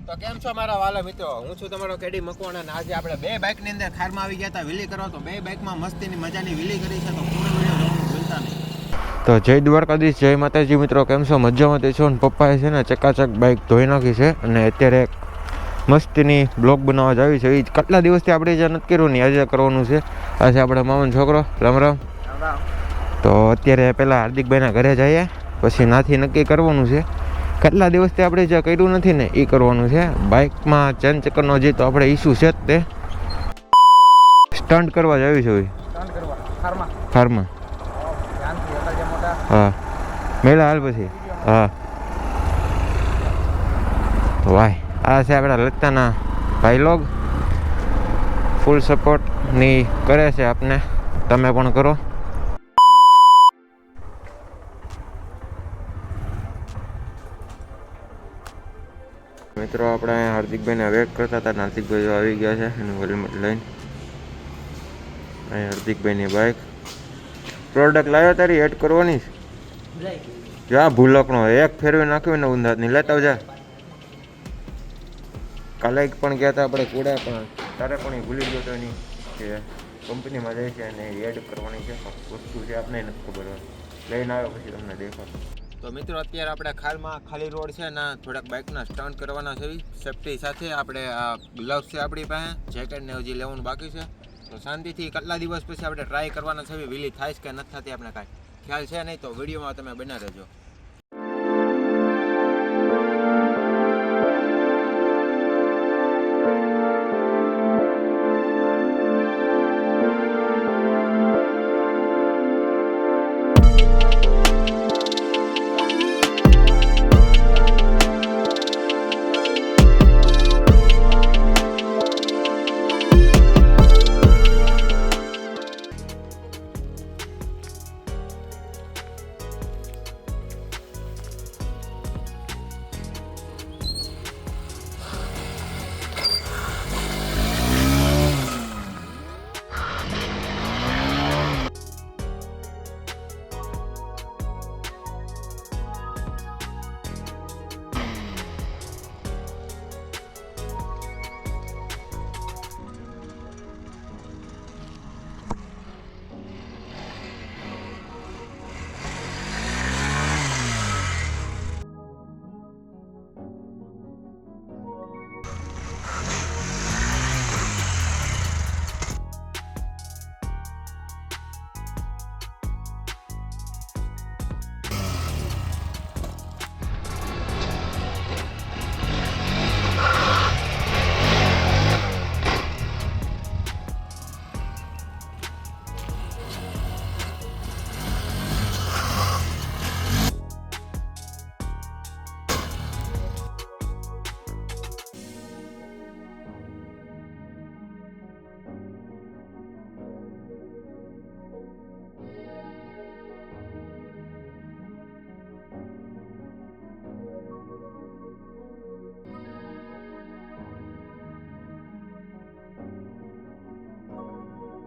તો કેમ છો મારા વાલા મિત્રો, હું છું તમારો કેડી મકવાણા અને આજે આપણે બે બાઇકની અંદર ખારમાં આવી ગયા હતા વિલી કરવા. તો બે બાઇકમાં મસ્તીની મજાની વિલી કરી છે, તો પૂરો વિડીયો જોવાનું ભૂલતા નહીં. તો જય દ્વારકાધીશ, જય માતાજી મિત્રો, કેમ છો? મજામાં છો ને? પપ્પાએ છે ને ચકાચક બાઇક ધોઈ નાખી છે અને અત્યારે મસ્તીની બ્લોગ બનાવવા જ આવી છે. એ કેટલા દિવસથી આપણે જે નથી કર્યું ને આજે કરવાનું છે. આજે આપણે મામાનો છોકરો રામ રામ. તો અત્યારે પહેલાં હાર્દિકભાઈના ઘરે જઈએ, પછી નાથી નક્કી કરવાનું છે. કેટલા દિવસથી આપણે જે કર્યું નથી ને એ કરવાનું છે. બાઇકમાં ચેન ચક્કરનો હજી તો આપણે ઇસ્યુ છે જ તે સ્ટન્ટ કરવા જ આવી છે. ફાર્મા હા મેળા હાલ પછી હા તો ભાઈ આ છે આપણા લતાના ભાઈ લોગ. ફૂલ સપોર્ટની કરે છે આપને, તમે પણ કરો. મિત્રો આપણે હાર્દિકભાઈને વેટ કરતા હતા. હાર્દિકભાઈ જો આવી ગયા છે એનું હેલ્મેટ લઈને. અહીં હાર્દિકભાઈની બાઇક પ્રોડક્ટ લાવ્યો તારી એડ કરવાની જા ભૂલકનો એક ફેરવી નાખ્યું ને ઊંધાતની લેતા આવજા. કાલે પણ ગયા હતા આપણે કુડા, પણ તારે પણ એ ભૂલી ગયો હતો એની કે કંપનીમાં જાય છે અને એડ કરવાની છે વસ્તુ છે, આપને નથી ખબર હોય. લઈને આવ્યો પછી તમને દેખાડો. તો મિત્રો અત્યારે આપણે ખાલમાં ખાલી રોડ છે ને થોડાક બાઇકના સ્ટન્ટ કરવાના છે સેફ્ટી સાથે. આપણે આ ગ્લવ્સ છે આપણી પાસે, જેકેટ ને હજી લેવાનું બાકી છે. તો શાંતિથી કેટલા દિવસ પછી આપણે ટ્રાય કરવાના છે વિલી થાય છે કે નથી થતી આપણે કાંઈ ખ્યાલ છે નહીં. તો વિડીયોમાં તમે બના રહેજો.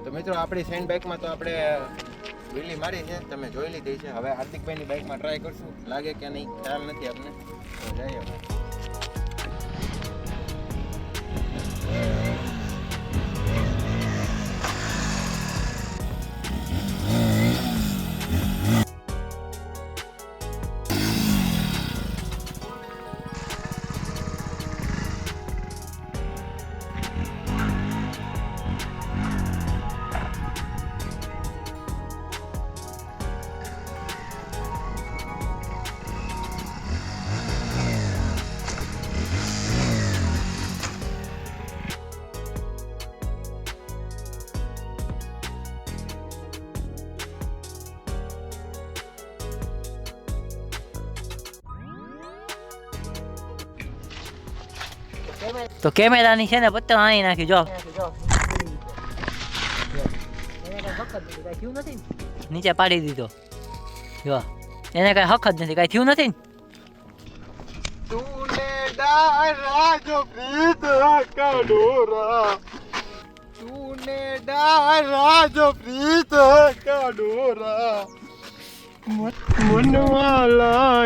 તો મિત્રો આપણી સેન્ડ બાઇકમાં તો આપણે વિલી મારી છે, તમે જોઈ લીધી છે. હવે હાર્દિકભાઈની બાઇકમાં ટ્રાય કરશું, લાગે કે નહીં ખ્યાલ નથી આપને. તો જઈએ. તો કેમેરાની છે ને પત્તા આણી નાખી જો નીચે પાડી દીધો. જો એને કઈ હક જ નથી, કઈ થયું નથી ને. તૂને ડારા જો પ્રીત કા ડોરા, તૂને ડારા જો પ્રીત કા ડોરા, મનવાલા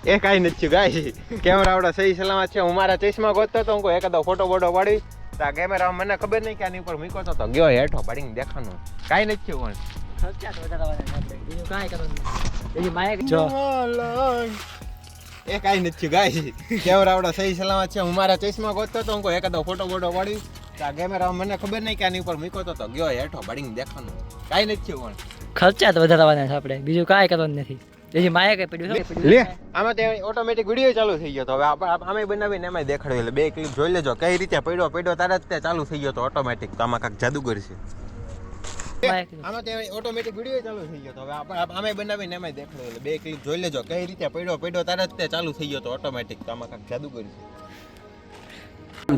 એ કાંઈ નથી ગાય કેમેરા આવડે સહી સલામત છે. હું મારા ચશ્મા ગોતતો હતો, હું એકાદો ફોટો બોટો પાડી તો આ કેમેરા મને ખબર નહીં કે આની ઉપર મૂકો તો ગયો હેઠો પાડીને દેખાનો કાંઈ નથી પણ ખર્ચા તો વધારવાના છે આપણે. બીજું કાંઈ કરવાનું નથી. એની માયા જો એ કાંઈ નથી ગાય કેમેરા આવડે સહી સલામત છે. હું મારા ચશ્મા ગોતતો હતો, હું એકાદો ફોટો બોટો પાડી તો આ કેમેરા મને ખબર નહીં કે આની ઉપર મૂકો તો ગયો હેઠો પાડીને દેખાનો કાંઈ નથી પણ ખર્ચા તો વધારવાના છે આપણે. બીજું કાંઈ કરવાનું નથી. એની માયા કઈ પડ્યું લે આમાં તે ઓટોમેટિક વિડીયો ચાલુ થઈ ગયો તો હવે આમે બનાવીને એમાં દેખાડ્યું એટલે બે ક્લિપ જોઈ લેજો કઈ રીતે પડ્યો તરત તે ચાલુ થઈ ગયો તો ઓટોમેટિક. તો આમાં કાંઈક જાદુગર છે. આમાં તે ઓટોમેટિક વિડીયો ચાલુ થઈ ગયો તો હવે આમે બનાવીને એમાં દેખાડ્યું એટલે બે ક્લિપ જોઈ લેજો કઈ રીતે પડ્યો તરત તે ચાલુ થઈ ગયો તો ઓટોમેટિક. તો આમાં કાંઈક જાદુગર છે.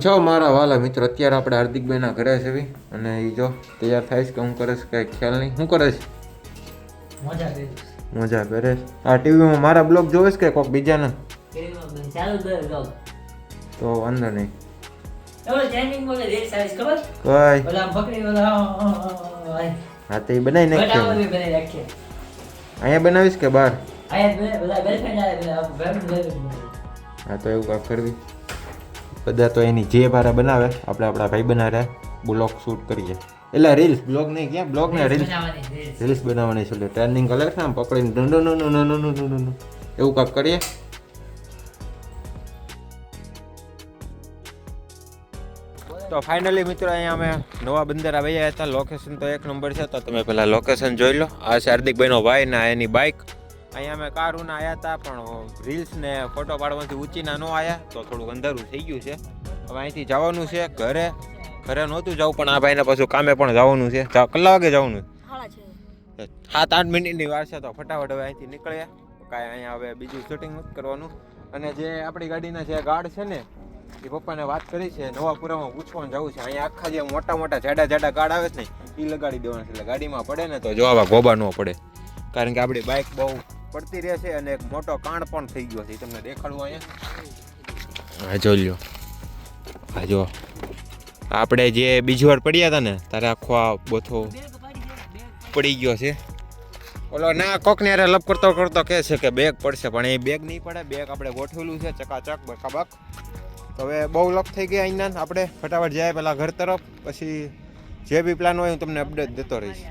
છો મારા વાલા મિત્રો, અત્યારે આપણે હાર્દિકભાઈના ઘરે છે અને એ જો તૈયાર થાય છે કે હું કરે છે કઈ ખ્યાલ નહીં. શું કરે છે? મજા કરે. આ ટીવીમાં મારા બ્લોગ જોવે છે કે કોક બીજાના? તો વાંધો નહીં. હા તો એ બનાવી નાખીએ. અહીંયા બનાવીશ કે બહાર? હા તો એવું કાંઈક કરવી. બધા તો એની જે ભારે બનાવે, આપણે આપણા ભાઈ બનાવે બ્લોગ શૂટ કરીએ. એટલે રીલ્સ બ્લોગ નહીં, ક્યાં બ્લોગ ને રીલ્સ બનાવવાની છે. ટ્રેન્ડિંગ કલર છે આમ પકડીને એવું કાંઈક કરીએ. તો ફાઇનલી મિત્રો અહીંયા અમે નવા બંદર આવ્યા હતા. લોકેશન તો એક નંબર છે, તો તમે પહેલાં લોકેશન જોઈ લો. આ છે હાર્દિકભાઈનો ભાઈ ને એની બાઇક. અહીંયા અમે કારુના આવ્યા હતા પણ રીલ્સ ને ફોટો પાડવાથી ઊંચીના ન આવ્યા તો થોડુંક અંધારું થઈ ગયું છે. હવે અહીંથી જવાનું છે ઘરે નહોતું જવું પણ આ ભાઈને પાછું કામે પણ જવાનું છે. કેટલા વાગે જવાનું? 7-8 મિનિટની વાર છે તો ફટાફટ હવે અહીંથી નીકળ્યા. કાંઈ અહીંયા હવે બીજું શૂટિંગ નથી કરવાનું. અને જે આપણી ગાડીના જે ગાર્ડ છે ને એ પપ્પાને વાત કરી છે નવાપુરામાં પૂછવાનું જવું છે. અહીંયા આખા જે મોટા જાડા ગાર્ડ આવે છે ને એ લગાડી દેવાના છે એટલે ગાડીમાં પડે ને તો જો આવા ગોબા ન પડે. કારણ કે આપણી બાઇક બહુ પડતી રહે છે અને એક મોટો કાણ પણ થઈ ગયો છે. તમને દેખાડવું અહીંયા. હા જોઈ લો. હા જો આપણે જે બીજી વાર પડ્યા હતા ને તારે આખો આ બોથો પડી ગયો છે. ઓલો ના કોકને યાર લપ કરતો કહે છે કે બેગ પડશે પણ એ બેગ નહીં પડે. બેગ આપણે ગોઠવેલું છે ચકાચક બકાબક. હવે બહુ લપ થઈ ગયા અહીંયા આપણે ફટાફટ જાય પહેલાં ઘર તરફ, પછી જે બી પ્લાન હોય હું તમને અપડેટ દેતો રહીશ.